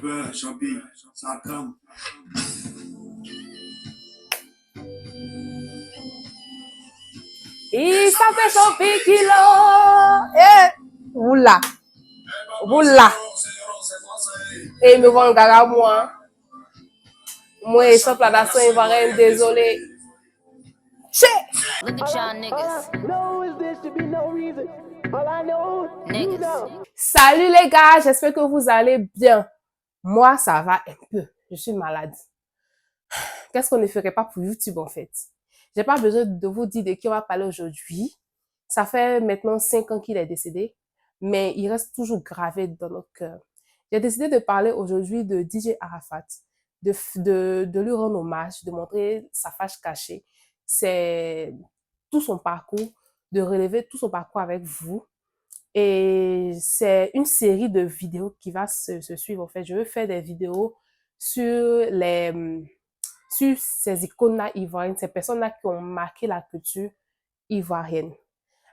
veux, Champi, ça calme. Et ça fait chauffer kilo. Eh, oula, oula. Et me vont gaga moi. Moi, et sans plantation, il va rien, désolé. Che! Look at y'all niggas. Niggas. Salut les gars, j'espère que vous allez bien. Moi, ça va un peu. Je suis malade. Qu'est-ce qu'on ne ferait pas pour YouTube en fait? J'ai pas besoin de vous dire de qui on va parler aujourd'hui. Ça fait maintenant 5 ans qu'il est décédé, mais il reste toujours gravé dans notre cœur. J'ai décidé de parler aujourd'hui de DJ Arafat, de lui rendre hommage, de montrer sa face cachée. C'est tout son parcours, de relever tout son parcours avec vous. Et c'est une série de vidéos qui va se suivre en fait. Je veux faire des vidéos sur sur ces icônes-là ivoiriennes, ces personnes-là qui ont marqué la culture ivoirienne.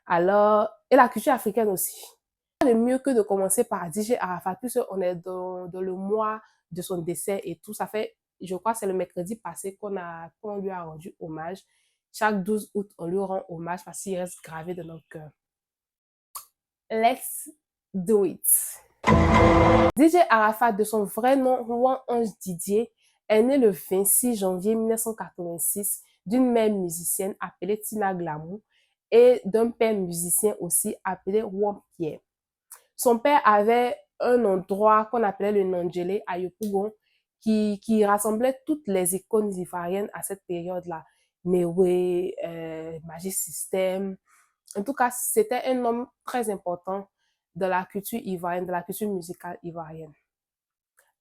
Alors, et la culture africaine aussi. Le mieux que de commencer par DJ Arafat, puisqu'on est dans le mois de son décès et tout. Ça fait, je crois, c'est le mercredi passé qu'on lui a rendu hommage. Chaque 12 août, on lui rend hommage parce qu'il reste gravé dans notre cœur. Let's do it. DJ Arafat, de son vrai nom, Rouan Ange Didier, est né le 26 janvier 1986 d'une mère musicienne appelée Tina Glamou et d'un père musicien aussi appelé Rouan Pierre. Son père avait un endroit qu'on appelait le Nandjele à Yopougon qui rassemblait toutes les icônes ivoiriennes à cette période-là. Mewe, Magic System. En tout cas, c'était un homme très important de la culture ivoirienne, de la culture musicale ivoirienne.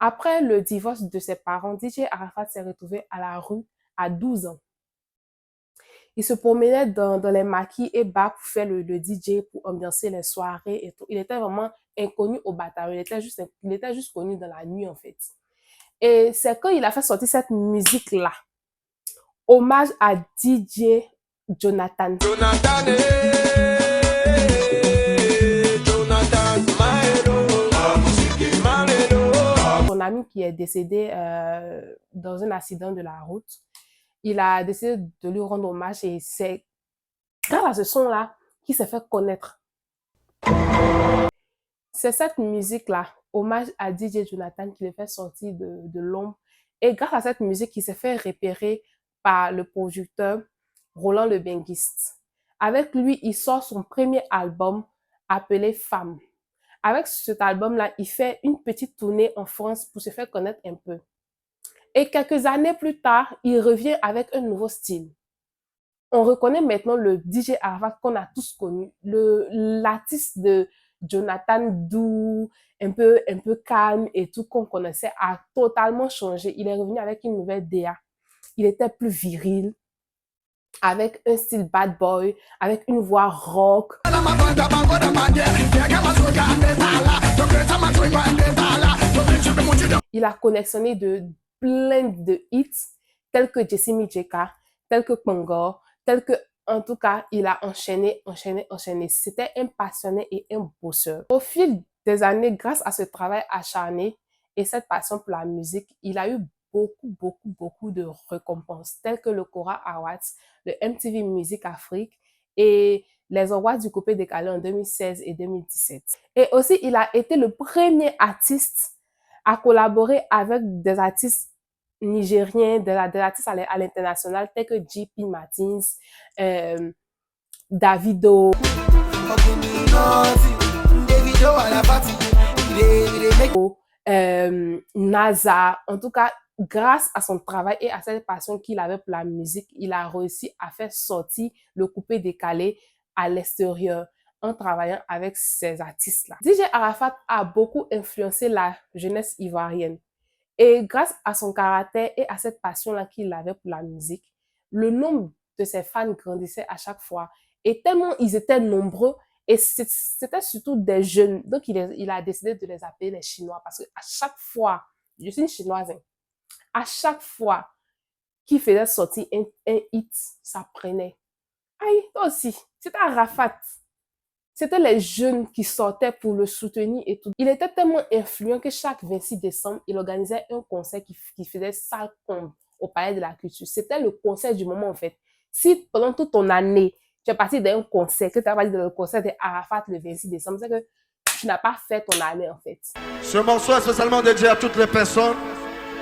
Après le divorce de ses parents, DJ Arafat s'est retrouvé à la rue à 12 ans. Il se promenait dans les maquis et bars pour faire le DJ, pour ambiancer les soirées et tout. Il était vraiment inconnu au bataillon. Il était juste connu dans la nuit, en fait. Et c'est quand il a fait sortir cette musique-là, hommage à DJ Jonathan. Son ami qui est décédé dans un accident de la route, il a décidé de lui rendre hommage et c'est grâce à ce son-là qu'il s'est fait connaître. C'est cette musique-là, hommage à DJ Jonathan, qui le fait sortir de l'ombre. Et grâce à cette musique, il s'est fait repérer par le producteur Roland Le Benguiste. Avec lui, il sort son premier album appelé Femme. Avec cet album-là, il fait une petite tournée en France pour se faire connaître un peu. Et quelques années plus tard, il revient avec un nouveau style. On reconnaît maintenant le DJ Arafat qu'on a tous connu, l'artiste de Jonathan doux, un peu calme et tout qu'on connaissait a totalement changé. Il est revenu avec une nouvelle DA. Il était plus viril, avec un style bad boy, avec une voix rock. Il a collectionné plein de hits, tels que Jessimi Jeka, tels que Pongor, tels que, en tout cas, il a enchaîné. C'était un passionné et un bosseur. Au fil des années, grâce à ce travail acharné et cette passion pour la musique, il a eu beaucoup de récompenses, telles que le Cora Awards, le MTV Music Afrique et les awards du Coupé Décalé en 2016 et 2017. Et aussi, il a été le premier artiste à collaborer avec des artistes nigériens, des artistes à l'international, tels que JP Martins, Davido, NASA. En tout cas, grâce à son travail et à cette passion qu'il avait pour la musique, il a réussi à faire sortir le Coupé Décalé à l'extérieur en travaillant avec ces artistes-là. DJ Arafat a beaucoup influencé la jeunesse ivoirienne. Et grâce à son caractère et à cette passion-là qu'il avait pour la musique, le nombre de ses fans grandissait à chaque fois. Et tellement ils étaient nombreux, et c'était surtout des jeunes. Donc, il a décidé de les appeler les Chinois. Parce qu'à chaque fois, je suis une Chinoise, hein, à chaque fois qu'il faisait sortir un hit, ça prenait. Aïe, toi aussi, c'est Arafat. C'était les jeunes qui sortaient pour le soutenir et tout. Il était tellement influent que chaque 26 décembre, il organisait un concert qui faisait salle comble au Palais de la Culture. C'était le concert du moment, en fait. Si pendant toute ton année, tu es parti d'un concert, que tu as parti dans le concert de Arafat le 26 décembre, c'est que tu n'as pas fait ton année, en fait. Ce morceau est spécialement dédié à toutes les personnes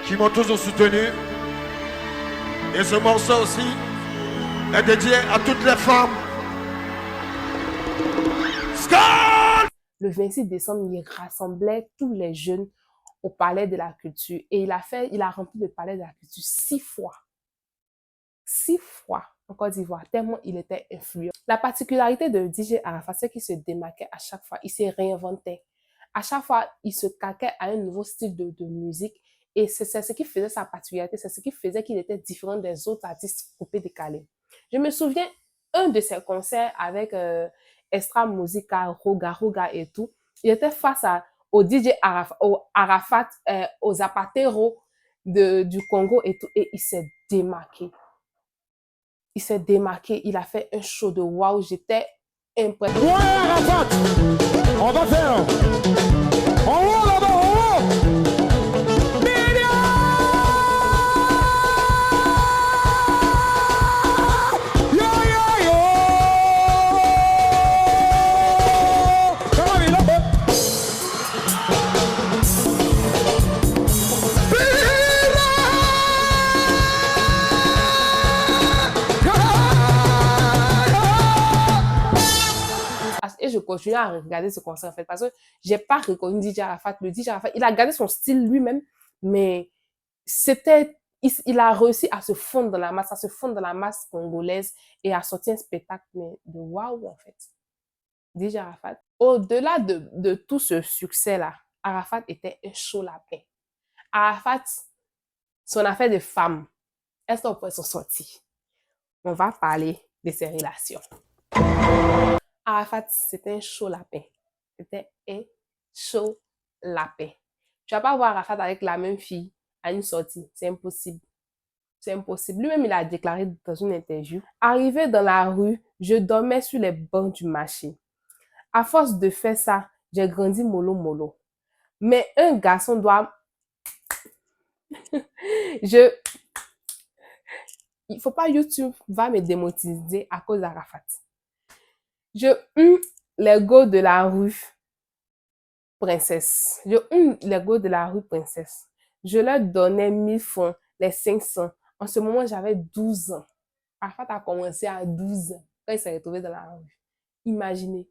qui m'ont toujours soutenu. Et ce morceau aussi est dédié à toutes les femmes. Le 26 décembre, il rassemblait tous les jeunes au Palais de la Culture et il a rempli le Palais de la Culture 6 fois. 6 fois en Côte d'Ivoire, tellement il était influent. La particularité de DJ Arafat, c'est qu'il se démarquait à chaque fois, il se réinventait. À chaque fois, il se calquait à un nouveau style de musique et c'est ce qui faisait sa particularité, c'est ce qui faisait qu'il était différent des autres artistes coupés décalés. Je me souviens, un de ses concerts avec Extra Musica, Roga et tout, il était face au DJ Arafat, aux Zapatero du Congo et tout, et il s'est démarqué. Il s'est démarqué, il a fait un show de waouh, j'étais impressionnée. Ouais, Arafat, on va faire en haut là-bas, en haut. Et je continue à regarder ce concert en fait parce que j'ai pas reconnu DJ Arafat. Le DJ Arafat, il a gardé son style lui-même, mais il a réussi à se fondre dans la masse congolaise et à sortir un spectacle mais de waouh en fait. DJ Arafat. Au-delà de tout ce succès-là, Arafat était un chaud lapin. Arafat, son affaire de femme, est-ce qu'on pourrait s'en sortir? On va parler de ses relations. Arafat, c'était un chaud lapin. C'était un chaud lapin. Tu vas pas voir Arafat avec la même fille à une sortie. C'est impossible. C'est impossible. Lui-même, il a déclaré dans une interview. Arrivé dans la rue, je dormais sur les bancs du marché. À force de faire ça, j'ai grandi mollo mollo. Mais un garçon doit... Il faut pas YouTube va me démotiver à cause d'Arafat. Je les go de la rue princesse. Les go de la rue princesse. Je leur donnais 1000 francs, les 500. En ce moment, j'avais 12 ans. Arafat a commencé à 12 ans quand il s'est retrouvé dans la rue. Imaginez.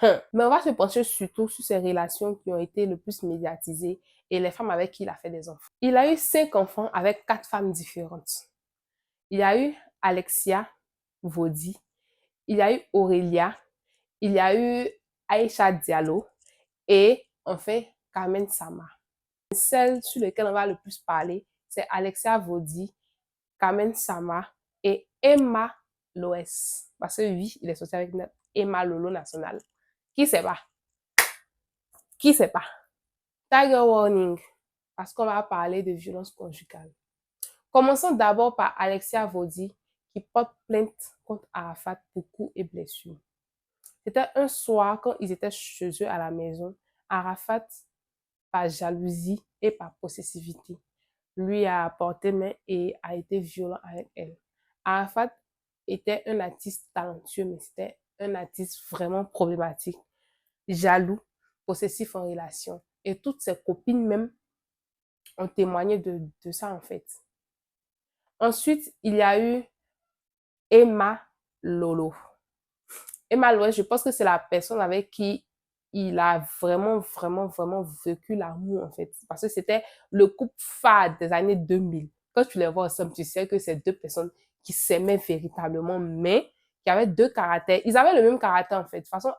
Mais on va se pencher surtout sur ses relations qui ont été le plus médiatisées et les femmes avec qui il a fait des enfants. Il a eu 5 enfants avec 4 femmes différentes. Il y a eu Alexia Vodi, il y a eu Aurélia, il y a eu Aïcha Diallo et enfin Carmen Sama. Celle sur laquelle on va le plus parler, c'est Alexia Vodi, Carmen Sama et Emma Loès. Parce que oui, il est sorti avec Emma Lolo National. Qui sait pas? Qui sait pas? Tiger warning, parce qu'on va parler de violence conjugale. Commençons d'abord par Alexia Vodi, qui porte plainte contre Arafat pour coups et blessures. C'était un soir, quand ils étaient chez eux à la maison, Arafat, par jalousie et par possessivité, lui a porté main et a été violent avec elle. Arafat était un artiste talentueux, mais c'était un artiste vraiment problématique, jaloux, possessif en relation. Et toutes ses copines même ont témoigné de ça en fait. Ensuite, il y a eu Emma Lolo. Emma Lolo, je pense que c'est la personne avec qui il a vraiment vécu l'amour en fait. Parce que c'était le couple phare des années 2000. Quand tu les vois ensemble, tu sais que c'est deux personnes qui s'aimaient véritablement, mais qui avaient deux caractères. Ils avaient le même caractère en fait. De toute façon,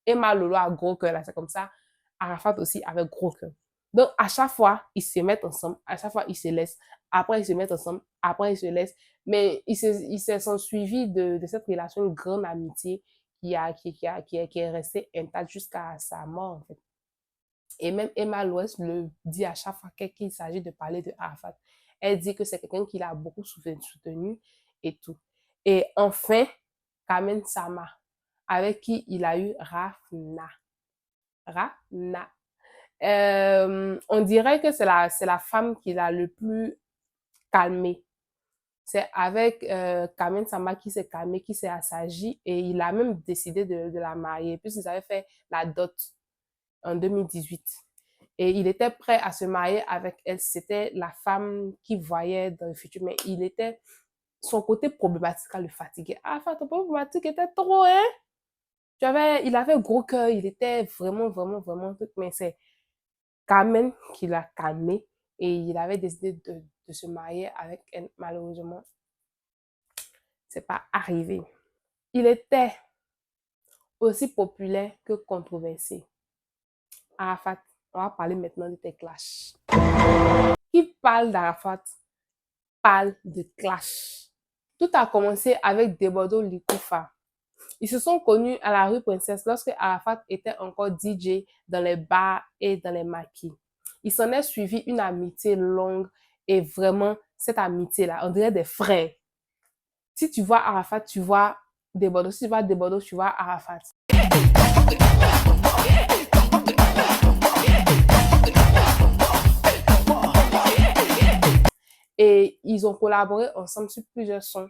Emma Lolo a gros cœur, là, c'est comme ça. Arafat aussi avait gros cœur. Donc, à chaque fois, ils se mettent ensemble. À chaque fois, ils se laissent. Après, ils se mettent ensemble. Après, ils se laissent. Mais ils se sont suivis de cette relation, une grande amitié qui est restée intacte jusqu'à sa mort, en fait. Et même Emma Loès le dit à chaque fois qu'il s'agit de parler de Arafat. Elle dit que c'est quelqu'un qui l'a beaucoup soutenu et tout. Et enfin, Carmen Sama. avec qui il a eu Rafna. Rafna. On dirait que c'est la femme qu'il a le plus calmé. C'est avec Carmen Samba qui s'est calmé, qui s'est assagi et il a même décidé de la marier puisqu'ils avaient fait la dot en 2018. Et il était prêt à se marier avec elle. C'était la femme qu'il voyait dans le futur, mais son côté problématique à le fatiguer. Ah, enfin, ton problématique était trop, hein? Il avait gros cœur, il était vraiment, vraiment, vraiment truc, mais c'est Carmen qui l'a calmé et il avait décidé de se marier avec elle. Malheureusement, c'est pas arrivé. Il était aussi populaire que controversé. Arafat, on va parler maintenant de tes clashs. Qui parle d'Arafat parle de clash. Tout a commencé avec Debodo Likoufa. Ils se sont connus à la rue Princesse lorsque Arafat était encore DJ dans les bars et dans les maquis. Il s'en est suivi une amitié longue et vraiment, cette amitié-là, on dirait des frères. Si tu vois Arafat, tu vois Debodo. Si tu vois Debodo, tu vois Arafat. Et ils ont collaboré ensemble sur plusieurs sons.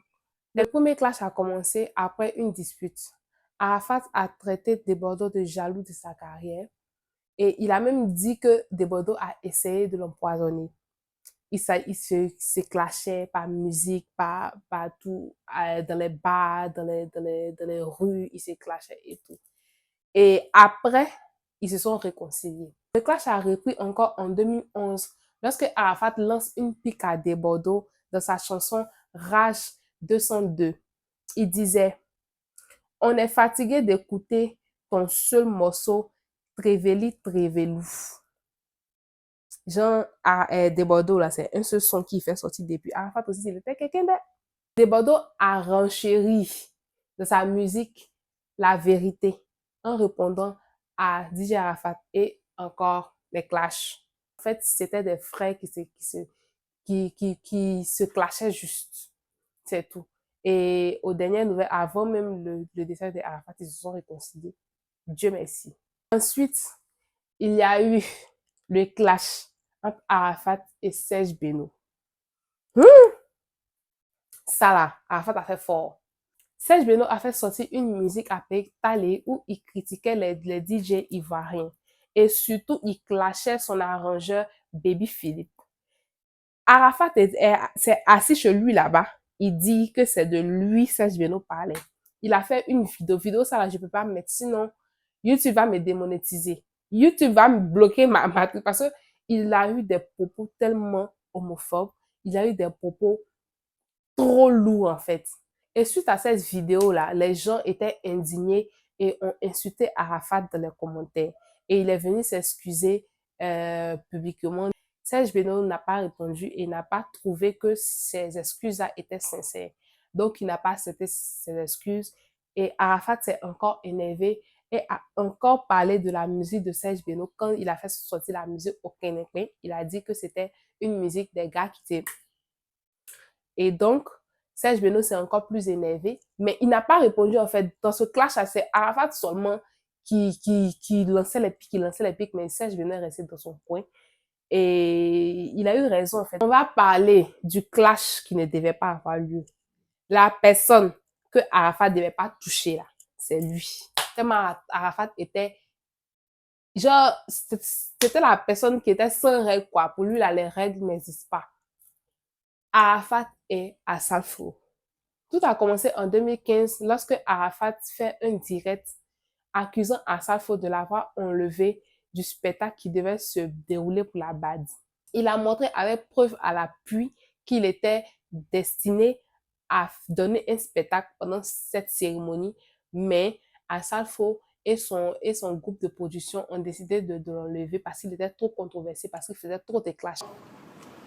Le premier clash a commencé après une dispute. Arafat a traité Debodo de jaloux de sa carrière et il a même dit que Debodo a essayé de l'empoisonner. Il se clashait par musique, par tout, dans les bars, dans les rues, il se clashait et tout. Et après, ils se sont réconciliés. Le clash a repris encore en 2011 lorsque Arafat lance une pique à Debodo dans sa chanson Rage 202. Il disait « On est fatigué d'écouter ton seul morceau, Treveli Trevelou. » Jean Debodo, là, c'est un seul son qui fait sortir depuis. Arafat aussi, il était quelqu'un de... Debodo a renchéri de sa musique la vérité en répondant à DJ Arafat et encore les clashs. En fait, c'était des frères qui se clashaient juste. C'est tout. Et aux dernières nouvelles, avant même le décès d'Arafat, ils se sont réconciliés. Dieu merci. Ensuite, il y a eu le clash entre Arafat et Serge Beno. Ça là, Arafat a fait fort. Serge Beno a fait sortir une musique appelée Talé où il critiquait les DJ ivoiriens. Et surtout, il clashait son arrangeur Baby Philippe. Arafat s'est assis chez lui là-bas. Il dit que c'est de lui Serge Beno parlait. Il a fait une vidéo, ça là, je peux pas mettre, sinon YouTube va me démonétiser. YouTube va me bloquer ma truc parce que il a eu des propos tellement homophobes. Il a eu des propos trop lourds en fait. Et suite à cette vidéo-là, les gens étaient indignés et ont insulté Arafat dans les commentaires. Et il est venu s'excuser publiquement. Serge Beno n'a pas répondu et n'a pas trouvé que ses excuses-là étaient sincères. Donc, il n'a pas accepté ses excuses. Et Arafat s'est encore énervé et a encore parlé de la musique de Serge Beno. Quand il a fait sortir la musique au Kénékwen, il a dit que c'était une musique des gars qui étaient... Et donc, Serge Beno s'est encore plus énervé, mais il n'a pas répondu en fait. Dans ce clash, c'est Arafat seulement qui lançait les pics, mais Serge Beno est resté dans son coin. Et il a eu raison en fait. On va parler du clash qui ne devait pas avoir lieu. La personne que Arafat ne devait pas toucher là, c'est lui. Tellement Arafat était... Genre, c'était la personne qui était sans règles quoi. Pour lui là, les règles n'existent pas. Arafat est à Salfo. Tout a commencé en 2015 lorsque Arafat fait un direct accusant Salfo de l'avoir enlevé du spectacle qui devait se dérouler pour la BAD. Il a montré avec preuve à l'appui qu'il était destiné à donner un spectacle pendant cette cérémonie, mais Salfo et son groupe de production ont décidé de l'enlever parce qu'il était trop controversé, parce qu'il faisait trop de clashs.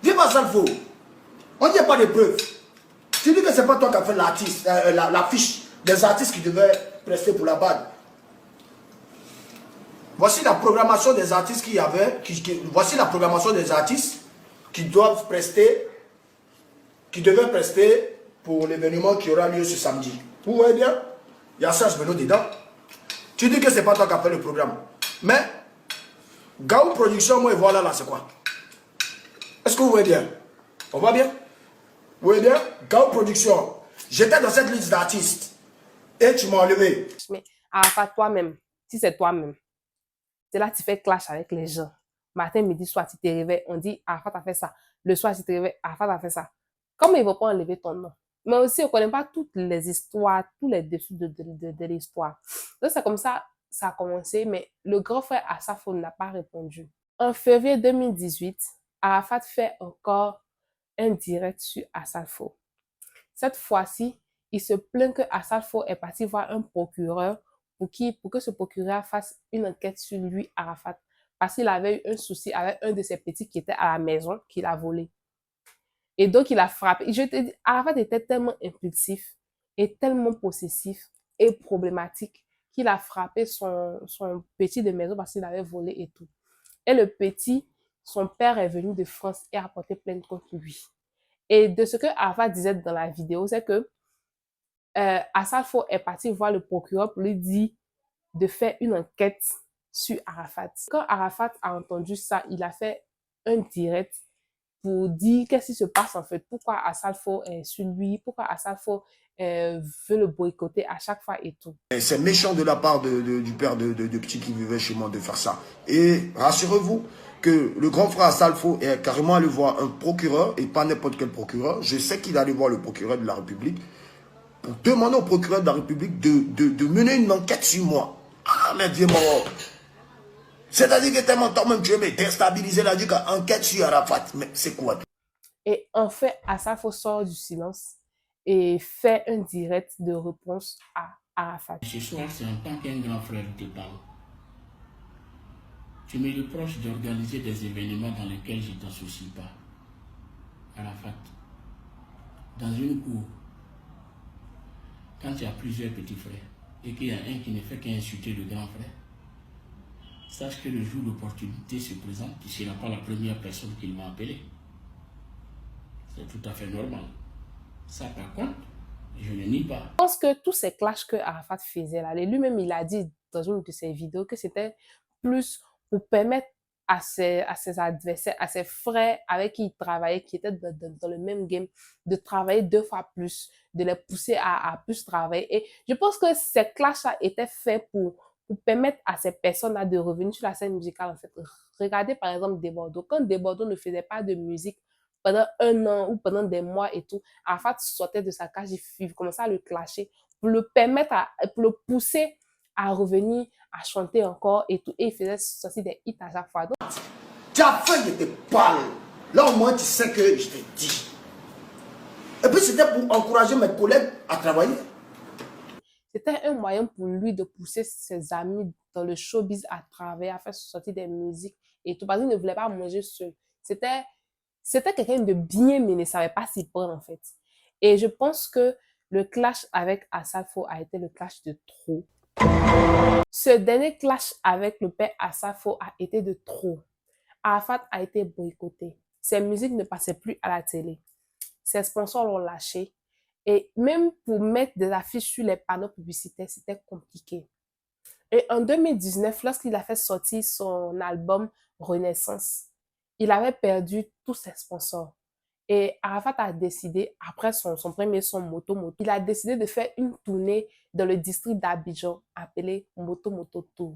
Dis pas Salfo. On n'y a pas de preuves. Tu dis que c'est pas toi qui as fait l'artiste, l'affiche des artistes qui devaient prester pour la BAD. Voici la programmation des artistes qu'il y avait. Voici la programmation des artistes qui doivent prester, qui devaient prester pour l'événement qui aura lieu ce samedi. Vous voyez bien? Il y a Serge Beno dedans. Tu dis que c'est pas toi qui as fait le programme. Mais, Gaou Production, moi, et voilà là, c'est quoi? Est-ce que vous voyez bien? On va bien? Vous voyez bien? Gaou Production. J'étais dans cette liste d'artistes. Et tu m'as enlevé. Mais Arafat, toi-même, si c'est toi-même, c'est là que tu fais clash avec les gens. Matin, midi, soir, tu te réveilles, on dit Arafat a fait ça. Le soir, tu te réveilles, Arafat a fait ça. Comment ils ne vont pas enlever ton nom? Mais aussi, on ne connaît pas toutes les histoires, tous les dessous de l'histoire. Donc, c'est comme ça a commencé, mais le grand frère Asafo n'a pas répondu. En février 2018, Arafat fait encore un direct sur Asafo. Cette fois-ci, il se plaint que Asafo est parti voir un procureur pour que ce procureur fasse une enquête sur lui, Arafat, parce qu'il avait eu un souci avec un de ses petits qui était à la maison, qu'il a volé. Et donc, il a frappé. Je te dis, Arafat était tellement impulsif et tellement possessif et problématique qu'il a frappé son petit de maison parce qu'il avait volé et tout. Et le petit, son père est venu de France et a porté plainte contre lui. Et de ce que Arafat disait dans la vidéo, c'est que Asafo est parti voir le procureur pour lui dire de faire une enquête sur Arafat. Quand Arafat a entendu ça, il a fait un direct pour dire qu'est-ce qui se passe en fait, pourquoi Asafo est sur lui, pourquoi Asafo veut le boycotter à chaque fois et tout. C'est méchant de la part du père de petit qui vivait chez moi de faire ça. Et rassurez-vous que le grand frère Asafo est carrément allé voir un procureur, et pas n'importe quel procureur. Je sais qu'il est allé voir le procureur de la République pour demander au procureur de la République de mener une enquête sur moi. Ah, mais viens moi. C'est-à-dire que tellement toi-même tu veux déstabiliser la DIC, enquête sur Arafat. Mais c'est quoi? Et en fait, Asafo sort du silence et fait un direct de réponse à Arafat. Ce soir, c'est en tant qu'un grand frère te parle. Tu me reproches d'organiser des événements dans lesquels je ne t'associe pas. Arafat, dans une cour, quand il y a plusieurs petits frères et qu'il y a un qui ne fait qu'insulter le grand frère, sache que le jour où l'opportunité se présente, tu ne seras pas la première personne qui m'a appelé. C'est tout à fait normal. Ça, par contre, je ne nie pas. Je pense que tous ces clashs que Arafat faisait là, lui-même il a dit dans une de ses vidéos que c'était plus pour permettre à ses adversaires, à ses frères avec qui il travaillait, qui étaient dans le même game, de travailler 2 fois plus, de les pousser à plus travailler. Et je pense que ces clashs-là étaient faits pour permettre à ces personnes-là de revenir sur la scène musicale, en fait. Regardez par exemple Desbordeaux. Quand Desbordeaux ne faisait pas de musique pendant 1 an ou pendant des mois et tout, Arafat sortait de sa cage, il commençait à le clasher pour le permettre, pour le pousser à revenir, à chanter encore et tout. Et il faisait sortir des hits à chaque fois. Donc, Tu as fait, je te parle. Là au moins tu sais que je t'ai dit. Et puis c'était pour encourager mes collègues à travailler. c'était un moyen pour lui de pousser ses amis dans le showbiz à travailler, à faire sortir des musiques et tout. Parce qu'il ne voulait pas manger seul. C'était quelqu'un de bien, mais il ne savait pas s'y prendre en fait. Et je pense que le clash avec Asafo a été le clash de trop. Ce dernier clash avec le père Asafo a été de trop. Arafat a été boycotté. Ses musiques ne passaient plus à la télé. Ses sponsors l'ont lâché. Et même pour mettre des affiches sur les panneaux publicitaires, c'était compliqué. Et en 2019, lorsqu'il a fait sortir son album Renaissance, il avait perdu tous ses sponsors. Et Arafat a décidé, après son premier son Moto Moto, il a décidé de faire une tournée dans le district d'Abidjan appelée Moto Moto Tour.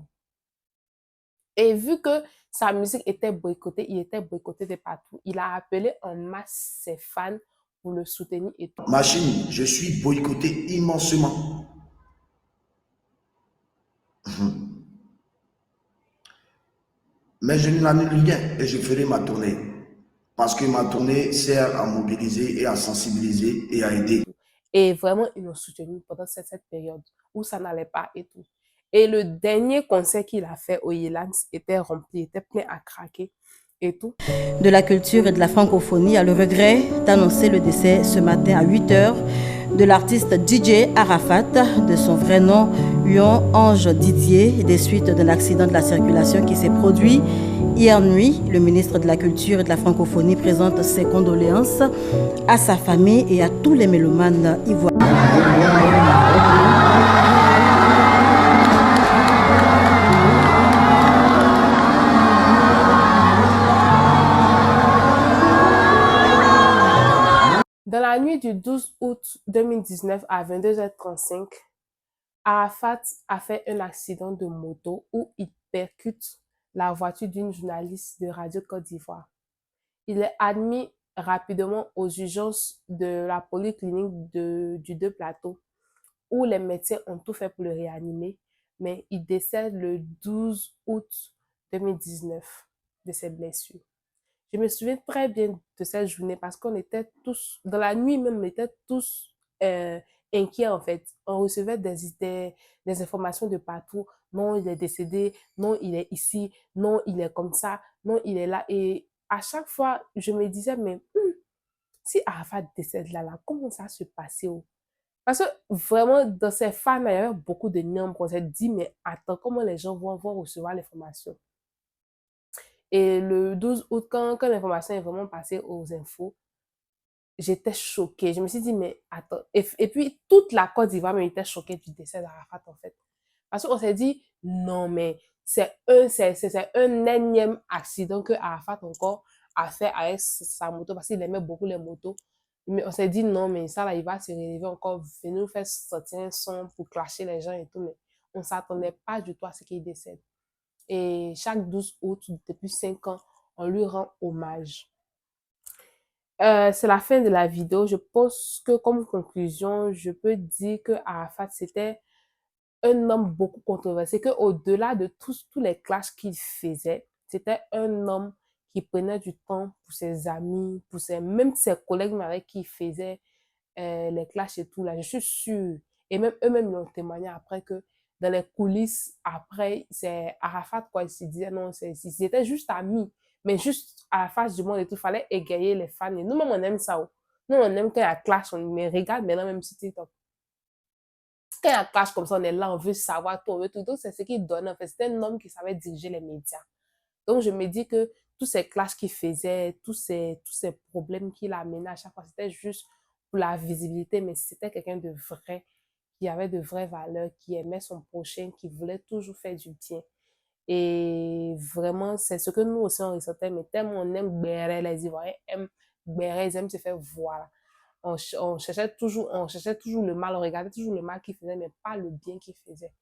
Et vu que sa musique était boycottée, il était boycotté de partout. Il a appelé en masse ses fans pour le soutenir et tout. Machine, je suis boycotté immensément. Mais je n'annule rien et je ferai ma tournée. Parce que ma tournée sert à mobiliser et à sensibiliser et à aider. Et vraiment, ils l'ont soutenu pendant cette période où ça n'allait pas et tout. Et le dernier concert qu'il a fait au Yelans était rempli, était plein à craquer et tout. De la culture et de la francophonie a le regret d'annoncer le décès ce matin à 8 h de l'artiste DJ Arafat, de son vrai nom Huon Ange Didier, des suites d'un accident de la circulation qui s'est produit hier nuit. Le ministre de la Culture et de la Francophonie présente ses condoléances à sa famille et à tous les mélomanes ivoiriens. Dans la nuit du 12 août 2019 à 22h35, Arafat a fait un accident de moto où il percute la voiture d'une journaliste de Radio Côte d'Ivoire. Il est admis rapidement aux urgences de la polyclinique du 2 Plateau, où les médecins ont tout fait pour le réanimer, mais il décède le 12 août 2019 de ses blessures. Je me souviens très bien de cette journée parce qu'on était tous, dans la nuit même, on était tous inquiets en fait. On recevait des informations de partout. Non, il est décédé. Non, il est ici. Non, il est comme ça. Non, il est là. Et à chaque fois, je me disais, mais si Arafat décède là, comment ça se passait? Parce que vraiment, dans ces fans, il y avait beaucoup de nombres. On s'est dit, mais attends, comment les gens vont recevoir l'information? Et le 12 août, quand l'information est vraiment passée aux infos, j'étais choquée. Je me suis dit, mais attends. Et puis, toute la Côte d'Ivoire était choquée du décès d'Arafat, en fait. Parce qu'on s'est dit, non, mais c'est un énième accident que Arafat encore a fait avec sa moto, parce qu'il aimait beaucoup les motos. Mais on s'est dit, non, mais ça, là, il va se relever encore, venir nous faire sortir un son pour clasher les gens et tout. Mais on ne s'attendait pas du tout à ce qu'il décède. Et chaque 12 août, depuis 5 ans, on lui rend hommage. C'est la fin de la vidéo. Je pense que comme conclusion, je peux dire que Arafat, c'était un homme beaucoup controversé, qu'au-delà de tous les clashs qu'il faisait, c'était un homme qui prenait du temps pour ses amis, même ses collègues avec qui il faisait les clashs et tout là. Je suis sûre, et même eux-mêmes l'ont témoigné après, que dans les coulisses, après, c'est Arafat, quoi, il se disait, non, ils étaient juste amis, mais juste à la face du monde et tout, il fallait égayer les fans. Et nous-mêmes, on aime ça. Nous, on aime quand il y a clash, mais regarde maintenant, même si TikTok. Quand il y a clash comme ça, on est là, on veut savoir tout, on veut tout. Donc, c'est ce qu'il donne. En fait, c'était un homme qui savait diriger les médias. Donc, je me dis que tous ces clashs qu'il faisait, tous ces problèmes qu'il amenait à chaque fois, c'était juste pour la visibilité, mais c'était quelqu'un de vrai, qui avait de vraies valeurs, qui aimait son prochain, qui voulait toujours faire du bien. Et vraiment, c'est ce que nous aussi on ressentait, mais tellement on aime Béret, les Ivoiriens aiment Béret, ils aiment se faire voir. On cherchait toujours le mal, on regardait toujours le mal qu'il faisait, mais pas le bien qu'il faisait.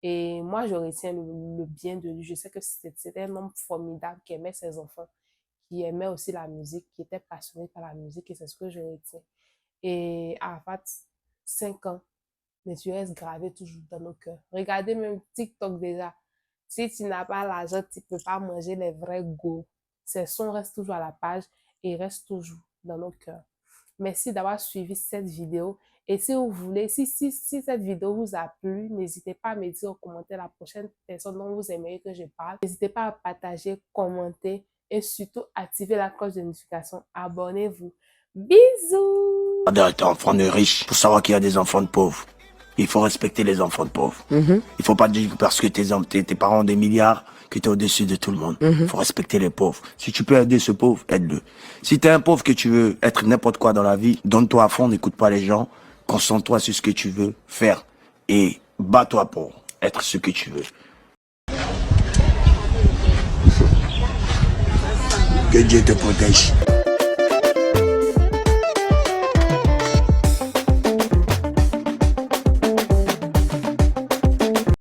Et moi, je retiens le bien de lui. Je sais que c'était un homme formidable qui aimait ses enfants, qui aimait aussi la musique, qui était passionné par la musique, et c'est ce que je retiens. Et Arafat, 5 ans, mais tu restes gravé toujours dans nos cœurs. Regardez même TikTok déjà. Si tu n'as pas l'argent, tu ne peux pas manger les vrais go. Ces sons restent toujours à la page et restent toujours dans nos cœurs. Merci d'avoir suivi cette vidéo. Et si vous voulez, si cette vidéo vous a plu, n'hésitez pas à me dire en commentaire la prochaine personne dont vous aimeriez que je parle. N'hésitez pas à partager, commenter et surtout activer la cloche de notification. Abonnez-vous. Bisous! D'être enfant de riche pour savoir qu'il y a des enfants de pauvres. Il faut respecter les enfants de pauvres. Il faut pas dire que parce que tes parents ont des milliards que tu es au-dessus de tout le monde. Il faut respecter les pauvres. Si tu peux aider ce pauvre, aide-le. Si tu es un pauvre que tu veux être n'importe quoi dans la vie, donne-toi à fond, n'écoute pas les gens, concentre-toi sur ce que tu veux faire et bats-toi pour être ce que tu veux. Que Dieu te protège.